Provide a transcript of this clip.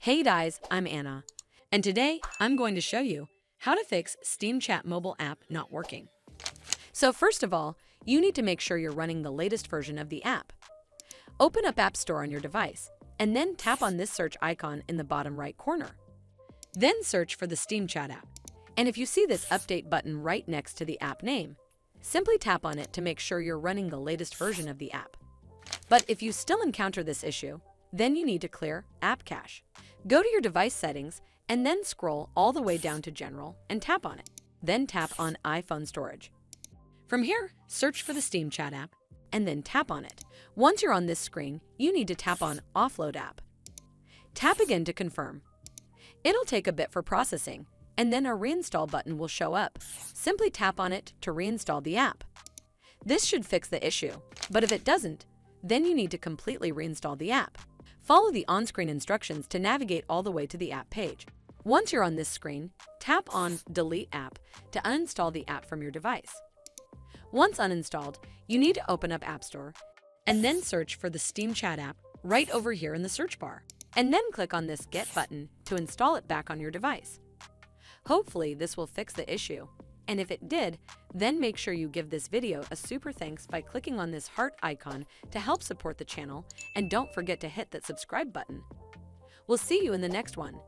Hey guys, I'm Anna, and today I'm going to show you how to fix Steam Chat mobile app not working. So first of all, you need to make sure you're running the latest version of the app. Open up App Store on your device, and then tap on this search icon in the bottom right corner. Then search for the Steam Chat app, and if you see this update button right next to the app name, simply tap on it to make sure you're running the latest version of the app. But if you still encounter this issue, then you need to clear App Cache. Go to your device settings and then scroll all the way down to General and tap on it. Then tap on iPhone Storage. From here, search for the Steam Chat app and then tap on it. Once you're on this screen, you need to tap on Offload App. Tap again to confirm. It'll take a bit for processing, and then a Reinstall button will show up. Simply tap on it to reinstall the app. This should fix the issue, but if it doesn't, then you need to completely reinstall the app. Follow the on-screen instructions to navigate all the way to the app page. Once you're on this screen, tap on Delete App to uninstall the app from your device. Once uninstalled, you need to open up App Store and then search for the Steam Chat app right over here in the search bar, and then click on this Get button to install it back on your device. Hopefully this will fix the issue, and if it did, then make sure you give this video a super thanks by clicking on this heart icon to help support the channel, and don't forget to hit that subscribe button. We'll see you in the next one.